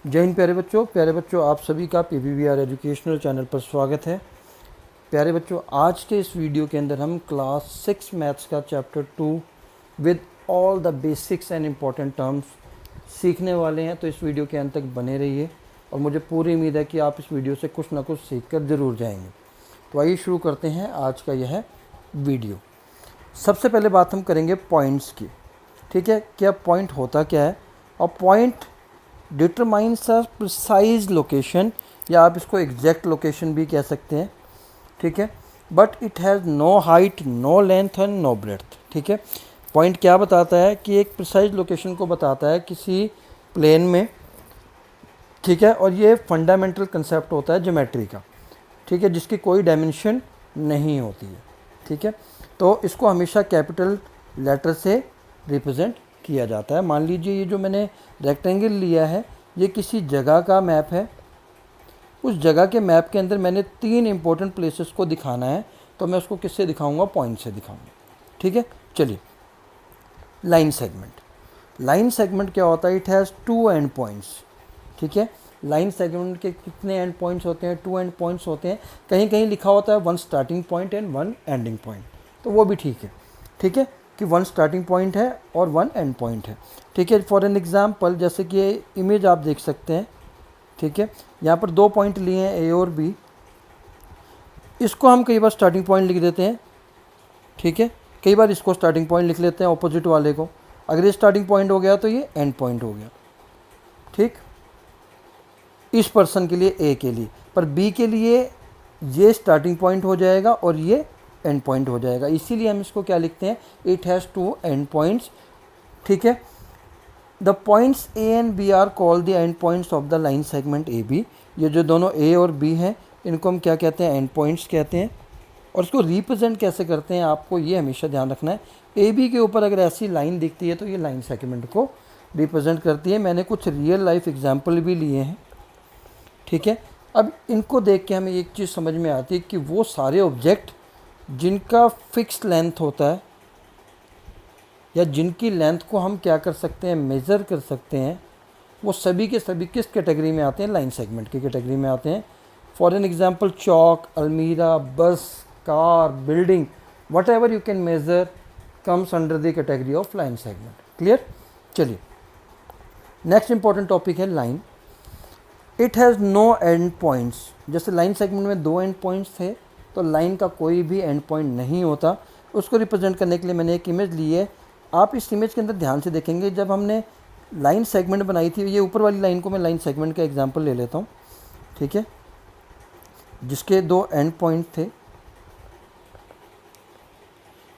जय हिंद प्यारे बच्चों आप सभी का PVVR एजुकेशनल चैनल पर स्वागत है। प्यारे बच्चों, आज के इस वीडियो के अंदर हम क्लास 6 मैथ्स का chapter 2 with all the basics and important terms सीखने वाले हैं। तो इस वीडियो के अंत तक बने रहिए और मुझे पूरी उम्मीद है कि आप इस वीडियो से कुछ ना कुछ सीख कर ज़रूर जाएंगे। तो आइए शुरू करते हैं आज का यह वीडियो। सबसे पहले बात हम करेंगे पॉइंट्स की। ठीक है, क्या पॉइंट होता क्या है? और पॉइंट डिटरमाइंस अ प्रिसाइज लोकेशन, या आप इसको एग्जैक्ट लोकेशन भी कह सकते हैं। ठीक है, but it has no height, no length and no breadth. ठीक है, पॉइंट क्या बताता है कि एक प्रिसाइज लोकेशन को बताता है किसी प्लेन में। ठीक है, और ये फंडामेंटल कंसेप्ट होता है ज्योमेट्री का। ठीक है, जिसकी कोई डायमेंशन नहीं होती है। ठीक है, तो इसको हमेशा कैपिटल लेटर से रिप्रेजेंट किया जाता है। मान लीजिए ये जो मैंने रेक्टेंगल लिया है ये किसी जगह का मैप है। उस जगह के मैप के अंदर मैंने 3 इंपॉर्टेंट प्लेसेस को दिखाना है, तो मैं उसको किससे दिखाऊंगा? पॉइंट से दिखाऊंगा। ठीक है, चलिए। Line segment. लाइन सेगमेंट क्या होता है? It has 2 end points. ठीक है, लाइन सेगमेंट के कितने एंड पॉइंट्स होते हैं? 2 एंड पॉइंट्स होते हैं। कहीं कहीं लिखा होता है 1 starting point and 1 ending point, तो वो भी ठीक है। ठीक है, कि 1 स्टार्टिंग पॉइंट है और 1 एंड पॉइंट है। ठीक है, फॉर एन एग्जांपल जैसे कि ये इमेज आप देख सकते हैं। ठीक है, यहाँ पर 2 पॉइंट लिए हैं ए और बी। इसको हम कई बार स्टार्टिंग पॉइंट लिख देते हैं। ठीक है, कई बार इसको स्टार्टिंग पॉइंट लिख लेते हैं ऑपोजिट वाले को। अगर ये स्टार्टिंग पॉइंट हो गया तो ये एंड पॉइंट हो गया। ठीक, इस पर्सन के लिए ए के लिए, पर बी के लिए ये स्टार्टिंग पॉइंट हो जाएगा और ये एंड पॉइंट हो जाएगा। इसीलिए हम इसको क्या लिखते हैं? It has 2 end points. ठीक है, the points A and B are called the end points of the line segment A B. ये जो दोनों ए और बी हैं इनको हम क्या कहते हैं? एंड पॉइंट्स कहते हैं। और इसको रिप्रेजेंट कैसे करते हैं आपको ये हमेशा ध्यान रखना है। ए बी के ऊपर अगर ऐसी लाइन दिखती है तो ये लाइन सेगमेंट को रिप्रेजेंट करती है। मैंने कुछ रियल लाइफ एग्जाम्पल भी लिए हैं। ठीक है, अब इनको देख के हमें एक चीज़ समझ में आती है कि वो सारे ऑब्जेक्ट जिनका फिक्स लेंथ होता है या जिनकी लेंथ को हम क्या कर सकते हैं? मेज़र कर सकते हैं, वो सभी के सभी किस कैटेगरी में आते हैं? लाइन सेगमेंट की कैटेगरी में आते हैं। फॉर एन एग्जांपल चौक, अलमीरा, bus, car, building, whatever you can measure comes under the category of line segment. Clear? चलिए, नेक्स्ट इंपॉर्टेंट टॉपिक है line. It has no end points. जैसे line segment में 2 end points थे, तो line का कोई भी एंड पॉइंट नहीं होता। उसको रिप्रेजेंट करने के लिए मैंने एक इमेज ली है। आप इस इमेज के अंदर ध्यान से देखेंगे, जब हमने लाइन सेगमेंट बनाई थी, ये ऊपर वाली लाइन को मैं लाइन सेगमेंट का एग्जांपल ले लेता हूँ। ठीक है, जिसके 2 एंड पॉइंट थे।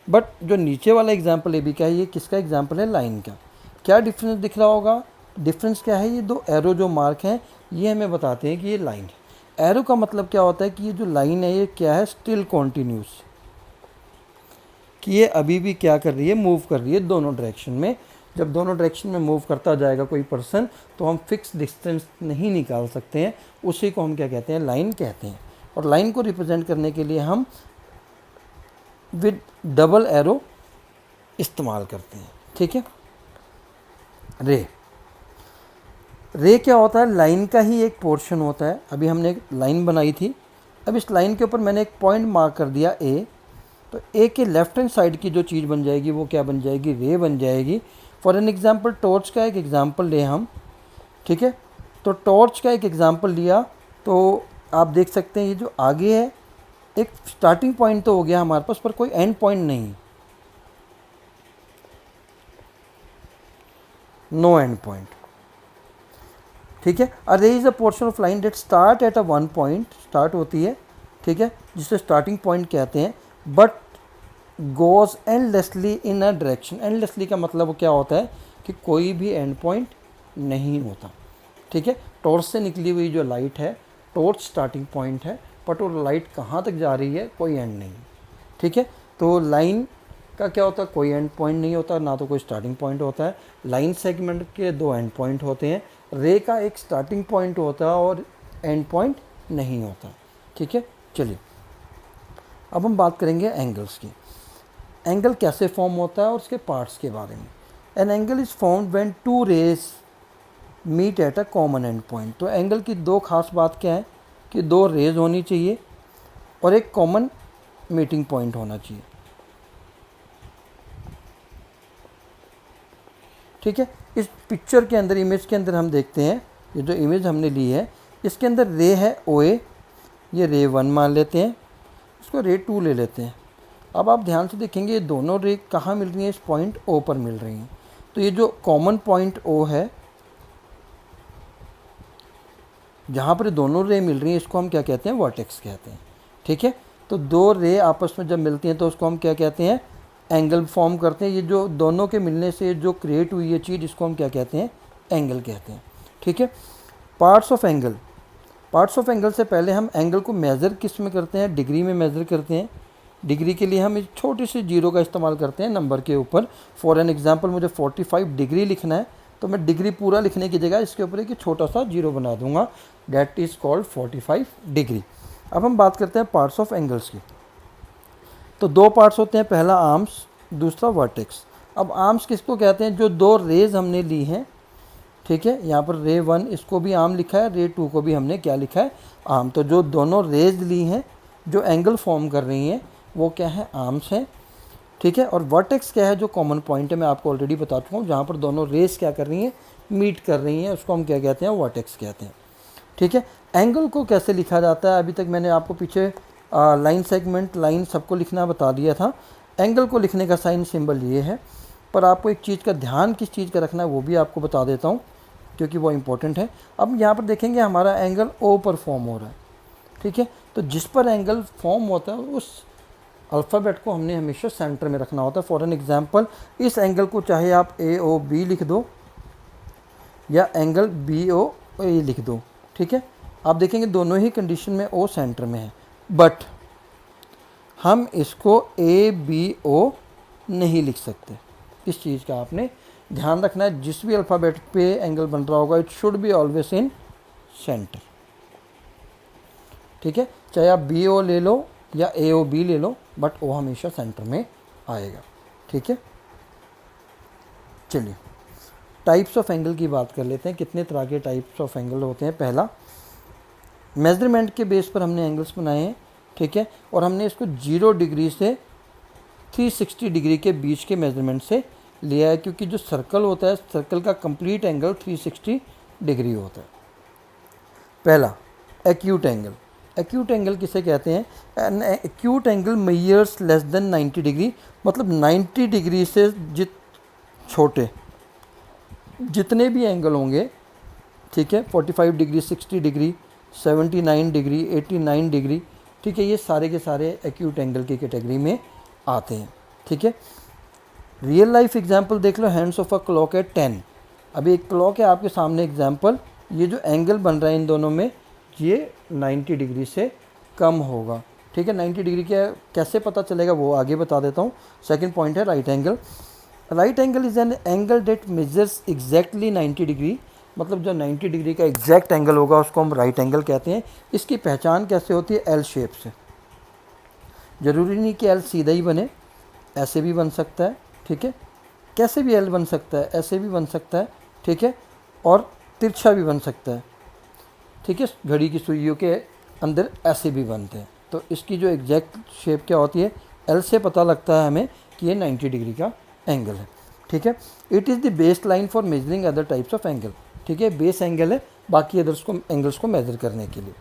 बट जो नीचे वाला एग्जांपल ए बी का है, ये किसका एग्जांपल है? लाइन का। क्या डिफरेंस दिख रहा होगा? डिफरेंस क्या है? ये 2 एरो जो मार्क हैं ये हमें बताते हैं कि ये लाइन है। एरो का मतलब क्या होता है कि ये जो लाइन है ये क्या है? स्टिल कॉन्टीन्यूस, कि ये अभी भी क्या कर रही है? मूव कर रही है दोनों डायरेक्शन में। जब दोनों डायरेक्शन में मूव करता जाएगा कोई पर्सन, तो हम फिक्स डिस्टेंस नहीं निकाल सकते हैं। उसी को हम क्या कहते हैं? लाइन कहते हैं। और लाइन को रिप्रेजेंट करने के लिए हम विद डबल एरो इस्तेमाल करते हैं। ठीक है, रे। रे क्या होता है? लाइन का ही एक पोर्शन होता है। अभी हमने एक लाइन बनाई थी, अब इस लाइन के ऊपर मैंने एक पॉइंट मार्क कर दिया ए, तो ए के लेफ्ट हैंड साइड की जो चीज़ बन जाएगी वो क्या बन जाएगी? रे बन जाएगी। फॉर एन एग्जांपल टॉर्च का एक एग्जांपल लें हम। ठीक है, तो टॉर्च का एक एग्जांपल लिया तो आप देख सकते हैं ये जो आगे है एक स्टार्टिंग पॉइंट तो हो गया हमारे पास, पर कोई एंड पॉइंट नहीं, नो एंड पॉइंट। ठीक है, a ray is a portion of line that start at a 1 point, start होती है। ठीक है, जिसे स्टार्टिंग पॉइंट कहते हैं, but goes endlessly in a direction. Endlessly का मतलब क्या होता है? कि कोई भी एंड पॉइंट नहीं होता। ठीक है, टॉर्च से निकली हुई जो लाइट है, टॉर्च स्टार्टिंग पॉइंट है, बट वो लाइट कहाँ तक जा रही है? कोई एंड नहीं। ठीक है, तो लाइन का क्या होता है? कोई एंड पॉइंट नहीं होता, ना तो कोई स्टार्टिंग पॉइंट होता है। लाइन सेगमेंट के 2 एंड पॉइंट होते हैं। रे का एक स्टार्टिंग पॉइंट होता है और एंड पॉइंट नहीं होता। ठीक है, चलिए अब हम बात करेंगे एंगल्स की। एंगल कैसे फॉर्म होता है और उसके पार्ट्स के बारे में। An angle is formed when 2 rays meet at a common end point. तो एंगल की दो खास बात क्या है कि दो रेज होनी चाहिए और एक कॉमन मीटिंग पॉइंट होना चाहिए। ठीक है, इस पिक्चर के अंदर, इमेज के अंदर हम देखते हैं, ये जो इमेज हमने ली है इसके अंदर रे है OA, ये रे 1 मान लेते हैं, इसको रे 2 ले लेते हैं। अब आप ध्यान से देखेंगे ये दोनों रे कहाँ मिल रही हैं, इस पॉइंट O पर मिल रही हैं। तो ये जो कॉमन पॉइंट O है जहाँ पर दोनों रे मिल रही हैं, इसको हम क्या कहते हैं, वर्टेक्स कहते हैं। ठीक है, तो दो रे आपस में जब मिलती हैं तो उसको हम क्या कहते हैं, एंगल फॉर्म करते हैं। ये जो दोनों के मिलने से जो क्रिएट हुई है चीज़, इसको हम क्या कहते हैं, एंगल कहते हैं। ठीक है, parts of angle. Parts of angle से पहले हम एंगल को मेज़र किस में करते हैं, डिग्री में मेज़र करते हैं। डिग्री के लिए हम एक छोटी सी जीरो का इस्तेमाल करते हैं नंबर के ऊपर। फॉर एन एग्जांपल मुझे 45 डिग्री लिखना है तो मैं डिग्री पूरा लिखने की जगह इसके ऊपर एक छोटा सा जीरो बना दूंगा, डैट इज़ कॉल्ड 45 डिग्री। अब हम बात करते हैं पार्ट्स ऑफ एंगल्स की। तो दो पार्ट्स होते हैं, पहला आर्म्स, दूसरा वर्टेक्स। अब आर्म्स किसको कहते हैं, जो दो रेज हमने ली हैं। ठीक है, यहाँ पर रे 1 इसको भी आर्म लिखा है, रे 2 को भी हमने क्या लिखा है, आर्म। तो जो दोनों रेज ली हैं जो एंगल फॉर्म कर रही हैं वो क्या है, आर्म्स हैं। ठीक है, और वर्टेक्स क्या है, जो कॉमन पॉइंट है, मैं आपको ऑलरेडी बता चुका हूँ, जहाँ पर दोनों रेज क्या कर रही हैं, मीट कर रही हैं, उसको हम क्या कहते हैं, वर्टेक्स कहते हैं। ठीक है, एंगल को कैसे लिखा जाता है, अभी तक मैंने आपको पीछे लाइन सेगमेंट, लाइन सबको लिखना बता दिया था। एंगल को लिखने का साइन सिंबल ये है, पर आपको एक चीज़ का ध्यान किस चीज़ का रखना है वो भी आपको बता देता हूँ क्योंकि वो इम्पोर्टेंट है। अब यहाँ पर देखेंगे हमारा एंगल O पर फॉर्म हो रहा है। ठीक है, तो जिस पर एंगल फॉर्म होता है उस अल्फ़ाबेट को हमने हमेशा सेंटर में रखना होता है। फॉर एन एग्जांपल, इस एंगल को चाहे आप AOB लिख दो या एंगल BOA लिख दो। ठीक है, आप देखेंगे दोनों ही कंडीशन में O सेंटर में है, बट हम इसको ABO नहीं लिख सकते। इस चीज़ का आपने ध्यान रखना है, जिस भी अल्फ़ाबेट पे एंगल बन रहा होगा it should be always in centre. ठीक है, चाहे आप BO ले लो या AOB ले लो, बट O हमेशा सेंटर में आएगा। ठीक है, चलिए टाइप्स ऑफ एंगल की बात कर लेते हैं। कितने तरह के टाइप्स ऑफ एंगल होते हैं। पहला, मेजरमेंट के बेस पर हमने एंगल्स बनाए हैं। ठीक है, और हमने इसको 0 डिग्री से 360 डिग्री के बीच के मेजरमेंट से लिया है, क्योंकि जो सर्कल होता है, सर्कल का कंप्लीट एंगल 360 डिग्री होता है। पहला, एक्यूट एंगल। एक्यूट एंगल किसे कहते हैं, an acute angle measures less than 90 degree, मतलब 90 डिग्री से छोटे जितने भी एंगल होंगे, ठीक है, 45 डिग्री, 60 डिग्री, 79 डिग्री, 89 डिग्री, ठीक है, ये सारे के सारे एक्यूट एंगल की कैटेगरी में आते हैं। ठीक है, रियल लाइफ एग्जांपल देख लो, hands of a clock at 10। अभी एक क्लॉक है आपके सामने एग्जांपल, ये जो एंगल बन रहा है इन दोनों में, ये 90 डिग्री से कम होगा। ठीक है, 90 डिग्री का कैसे पता चलेगा वो आगे बता देता हूँ। सेकंड पॉइंट है right angle. Right angle is an angle date measures exactly 90 degree, मतलब जो 90 डिग्री का एग्जैक्ट एंगल होगा उसको हम राइट एंगल कहते हैं। इसकी पहचान कैसे होती है, एल शेप से। ज़रूरी नहीं कि एल सीधा ही बने, ऐसे भी बन सकता है। ठीक है, कैसे भी एल बन सकता है, ऐसे भी बन सकता है। ठीक है, और तिरछा भी बन सकता है। ठीक है, घड़ी की सुइयों के अंदर ऐसे भी बनते हैं। तो इसकी जो एग्जैक्ट शेप क्या होती है, एल से पता लगता है हमें कि ये 90 डिग्री का एंगल है। ठीक है, it is the base line for measuring other types of angle. ठीक है, बेस एंगल है बाकी अदर्स को एंगल्स को मेजर करने के लिए।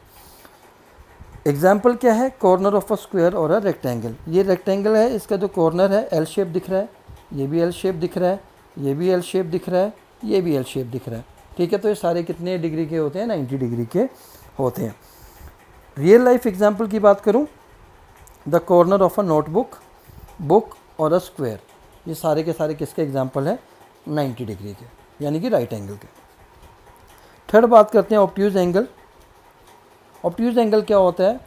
एग्जाम्पल क्या है, कॉर्नर ऑफ अ स्क्वायर और अ रेक्टेंगल। ये रेक्टेंगल है, इसका जो कॉर्नर है एल शेप दिख रहा है, ये भी एल शेप दिख रहा है, ये भी एल शेप दिख रहा है, ये भी एल शेप दिख रहा है। ठीक है, तो ये सारे कितने डिग्री के होते हैं, 90 डिग्री के होते हैं। रियल लाइफ एग्जाम्पल की बात करूं, the corner of a notebook, book और अ स्क्वायर, ये सारे के सारे किसके एग्जाम्पल हैं, 90 डिग्री के, यानी कि राइट एंगल के। थर्ड बात करते हैं ऑब्ट्यूज एंगल। ऑब्ट्यूज एंगल क्या होता है,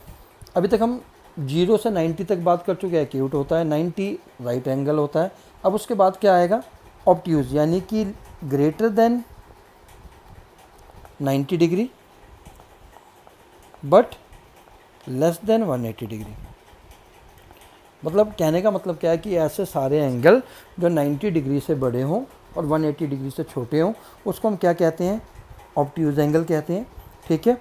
अभी तक हम 0 से 90 तक बात कर चुके हैं, एक्यूट होता है, 90 राइट एंगल होता है। अब उसके बाद क्या आएगा, ऑब्ट्यूज, यानी कि greater than 90 degree but less than 180 degree. मतलब कहने का मतलब क्या है कि ऐसे सारे एंगल जो 90 डिग्री से बड़े हों और 180 डिग्री से छोटे हों, उसको हम क्या कहते हैं, ऑब्ट्यूज एंगल कहते हैं, ठीक है।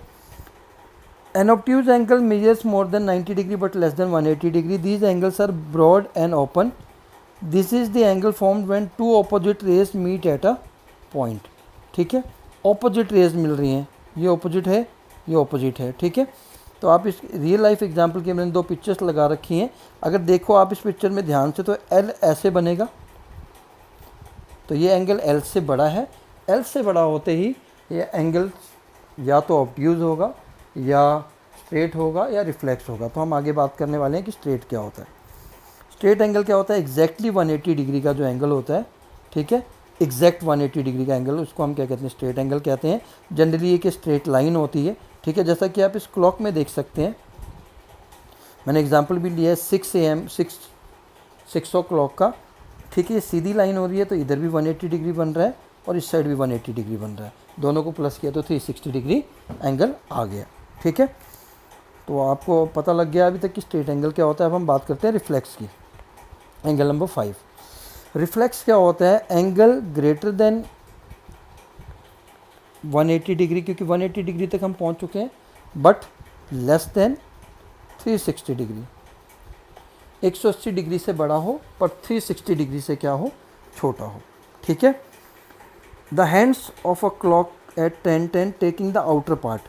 An obtuse angle measures more than 90 degree but less than 180 degree. These angles are broad and open. This is the angle formed when two opposite rays meet at a point, ठीक है। Opposite raise मिल रही हैं, ये opposite है, ये opposite है, ठीक है। तो आप इस रियल लाइफ एग्जांपल के मैंने दो पिक्चर्स लगा रखी हैं। अगर देखो आप इस पिक्चर में ध्यान से, तो एल ऐसे बनेगा, तो ये एंगल एल से बड़ा है। एल से बड़ा होते ही ये एंगल या तो ऑब्ट्यूज होगा, या स्ट्रेट होगा, या रिफ्लेक्स होगा। तो हम आगे बात करने वाले हैं कि स्ट्रेट क्या होता है। स्ट्रेट एंगल क्या होता है? एग्जैक्टली 180 डिग्री का जो एंगल होता है, ठीक है, एग्जैक्ट 180 डिग्री का एंगल, उसको हम क्या कहते हैं? स्ट्रेट एंगल कहते हैं। जनरली एक स्ट्रेट लाइन होती है, ठीक है, जैसा कि आप इस क्लॉक में देख सकते हैं। मैंने एग्जांपल भी लिया है 6 AM 6 o'clock का, ठीक है। ये सीधी लाइन हो रही है, तो इधर भी 180 डिग्री बन रहा है और इस साइड भी 180 डिग्री बन रहा है। दोनों को प्लस किया तो 360 डिग्री एंगल आ गया, ठीक है। तो आपको पता लग गया अभी तक कि स्ट्रेट एंगल क्या होता है। अब हम बात करते हैं रिफ्लेक्स की। एंगल नंबर 5, रिफ्लेक्स क्या होता है? एंगल ग्रेटर देन 180 डिग्री, क्योंकि 180 डिग्री तक हम पहुंच चुके हैं, but less then 360 degree. 180 degree से बड़ा हो पर 360 डिग्री से क्या हो? छोटा हो, ठीक है। The hands of a clock at 10:10 taking the outer part.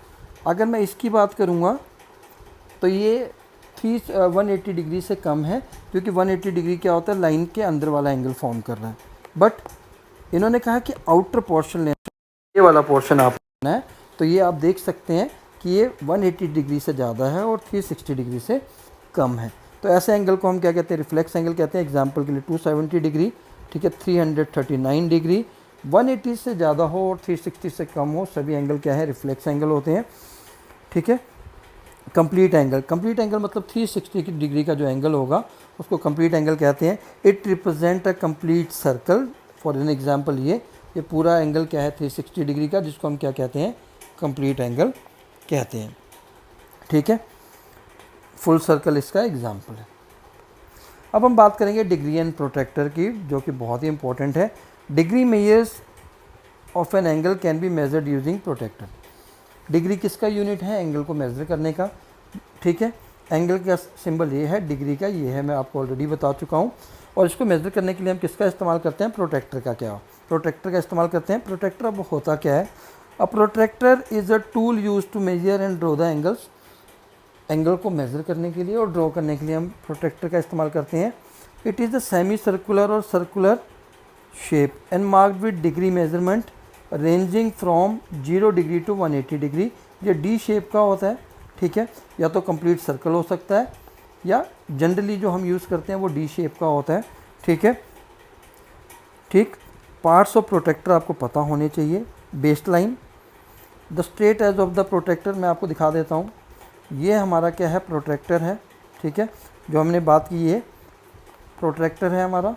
अगर मैं इसकी बात करूँगा तो ये 180 डिग्री से कम है, क्योंकि 180 डिग्री क्या होता है? लाइन के अंदर वाला एंगल फॉर्म कर रहा है। बट इन्होंने कहा कि आउटर पोर्शन लेना, ये वाला पोर्शन आप लेना है। तो ये आप देख सकते हैं कि ये 180 डिग्री से ज़्यादा है और 360 डिग्री से कम है। तो ऐसे एंगल को हम क्या कहते हैं? रिफ्लेक्स एंगल कहते हैं। एग्जांपल के लिए 270 डिग्री, ठीक है, 339 डिग्री। 180 से ज़्यादा हो और 360 से कम हो, सभी एंगल क्या है? रिफ्लेक्स एंगल होते हैं, ठीक है। कंप्लीट एंगल, कंप्लीट एंगल मतलब 360 डिग्री का जो एंगल होगा उसको कंप्लीट एंगल कहते हैं। It represent a complete circle. For an example ये पूरा एंगल क्या है? 360 डिग्री का, जिसको हम क्या कहते हैं? कंप्लीट एंगल कहते हैं, ठीक है। फुल सर्कल इसका एग्जांपल है। अब हम बात करेंगे डिग्री एंड प्रोट्रैक्टर की, जो कि बहुत ही इंपॉर्टेंट है। Degree measures of an angle can be measured using protractor. Degree किसका यूनिट है? एंगल को मेज़र करने का, ठीक है। एंगल का सिंबल ये है, डिग्री का ये है, मैं आपको ऑलरेडी बता चुका हूँ। और इसको मेज़र करने के लिए हम किसका इस्तेमाल करते हैं? प्रोट्रैक्टर का। क्या प्रोट्रैक्टर का इस्तेमाल करते हैं? प्रोट्रैक्टर अब होता क्या है? A protractor is a tool use to measure and draw the angles. Angle को मेज़र करने के लिए और ड्रॉ करने के लिए हम प्रोट्रैक्टर का इस्तेमाल करते हैं। It is the semi circular और circular shape and marked with degree measurement ranging from 0 degree to 180 degree. ये डी शेप का होता है, ठीक है। या तो कंप्लीट सर्कल हो सकता है, या जनरली जो हम यूज़ करते हैं वो डी शेप का होता है, ठीक है, ठीक। पार्ट्स ऑफ प्रोटेक्टर आपको पता होने चाहिए। Base line, the straight edge of the protractor, मैं आपको दिखा देता हूँ। ये हमारा क्या है? प्रोटेक्टर है, ठीक है। जो हमने बात की ये प्रोटेक्टर है हमारा।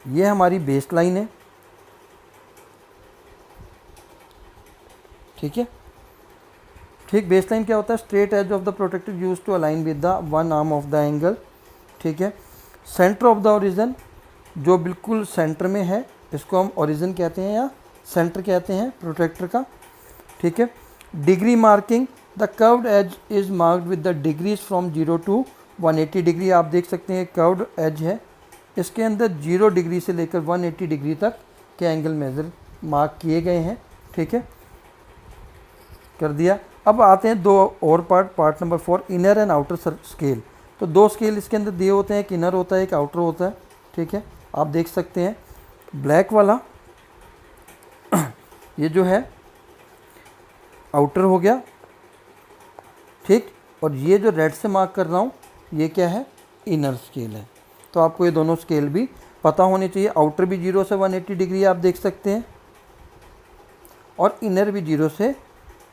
ये हमारी बेस लाइन है, ठीक है, ठीक। बेस लाइन क्या होता है? Straight edge of the protractor use to align with the one arm of the angle, ठीक है। सेंटर ऑफ द ओरिजिन, जो बिल्कुल सेंटर में है, इसको हम ओरिजिन कहते हैं या सेंटर कहते हैं प्रोटेक्टर का, ठीक है। Degree marking, the curved edge is marked with the degrees from 0 to 180 degree. आप देख सकते हैं कर्व्ड एज है, इसके अंदर 0 डिग्री से लेकर 180 डिग्री तक के एंगल मेजर मार्क किए गए हैं, ठीक है, कर दिया। अब आते हैं दो और part number 4, inner and outer scale. तो दो स्केल इसके अंदर दिए होते हैं, एक इनर होता है, एक आउटर होता है, ठीक है। आप देख सकते हैं ब्लैक वाला ये जो है आउटर हो गया, ठीक। और ये जो रेड से मार्क कर रहा हूँ ये क्या है? इनर स्केल है। तो आपको ये दोनों स्केल भी पता होने चाहिए। आउटर भी 0 से 180 डिग्री आप देख सकते हैं, और इनर भी 0 से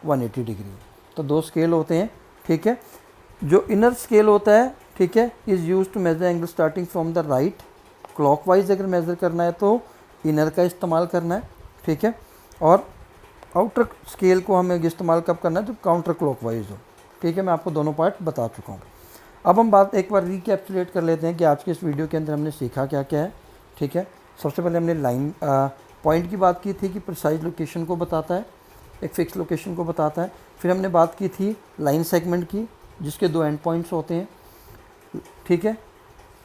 180 डिग्री। तो दो स्केल होते हैं, ठीक है। जो इनर स्केल होता है, ठीक है, is use to measure angle starting from the right. Clockwise अगर मेज़र करना है तो इनर का इस्तेमाल करना है, ठीक है। और आउटर स्केल को हमें इस्तेमाल कब करना है? जब काउंटर क्लॉकवाइज हो, ठीक है। मैं आपको दोनों पार्ट बता चुका हूँ। अब हम बात एक बार रिकैप्चुलेट कर लेते हैं कि आज के इस वीडियो के अंदर हमने सीखा क्या क्या है, ठीक है। सबसे पहले हमने लाइन पॉइंट की बात की थी कि प्रिसाइज लोकेशन को बताता है, एक फिक्स लोकेशन को बताता है। फिर हमने बात की थी लाइन सेगमेंट की, जिसके 2 एंड पॉइंट्स होते हैं, ठीक है,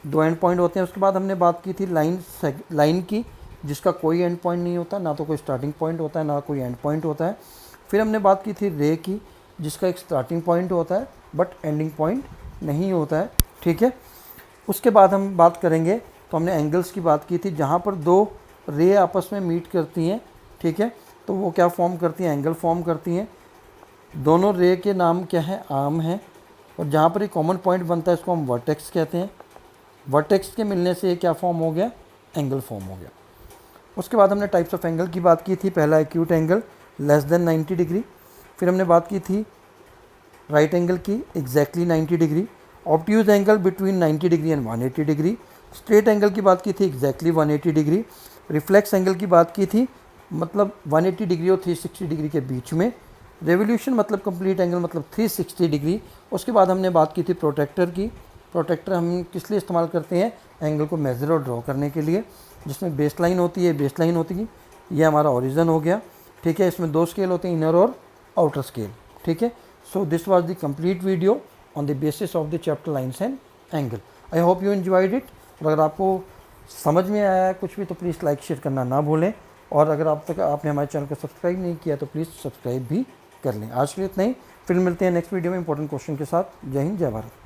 2 एंड पॉइंट होते हैं। उसके बाद हमने बात की थी लाइन की, जिसका कोई एंड पॉइंट नहीं होता, ना तो कोई स्टार्टिंग पॉइंट होता है, ना कोई एंड पॉइंट होता है। फिर हमने बात की थी रे की, जिसका एक स्टार्टिंग पॉइंट होता है बट एंडिंग पॉइंट नहीं होता है, ठीक है। उसके बाद हम बात करेंगे, तो हमने एंगल्स की बात की थी, जहाँ पर 2 रे आपस में मीट करती हैं, ठीक है, तो वो क्या फॉर्म करती हैं, एंगल फॉर्म करती हैं। दोनों रे के नाम क्या है, आर्म है, और जहाँ पर एक कॉमन पॉइंट बनता है इसको हम वर्टेक्स कहते हैं। वर्टेक्स के मिलने से ये क्या फॉर्म हो गया, एंगल फॉर्म हो गया। उसके बाद हमने टाइप्स ऑफ एंगल की बात की थी, पहला acute angle less than 90 degree. फिर हमने बात की थी राइट एंगल की exactly 90 degree, obtuse angle between 90 degree and 180 degree, straight angle की बात की थी एग्जैक्टली 180 डिग्री, रिफ्लेक्स एंगल की बात की थी मतलब 180 डिग्री और 360 डिग्री के बीच में, रेवोल्यूशन मतलब कंप्लीट एंगल मतलब 360 डिग्री। उसके बाद हमने बात की थी प्रोटेक्टर की। प्रोटेक्टर हम किस लिए इस्तेमाल करते हैं, एंगल को मेजर और ड्रॉ करने के लिए, जिसमें बेस लाइन होती है, बेस लाइन होती है, ये हमारा ओरिजिन हो गया, ठीक है। इसमें 2 स्केल होते हैं, इनर और आउटर स्केल, ठीक है। So this was the complete video on the basis of the chapter lines and angle. I hope you enjoyed it. और अगर आपको समझ में आया है कुछ भी तो प्लीज़ लाइक शेयर करना ना भूलें, और अगर आप तक आपने हमारे चैनल को सब्सक्राइब नहीं किया तो प्लीज़ सब्सक्राइब भी कर लें। आज के लिए इतना ही, फिर मिलते हैं नेक्स्ट वीडियो में इंपॉर्टेंट क्वेश्चन के साथ। जय हिंद, जय भारत।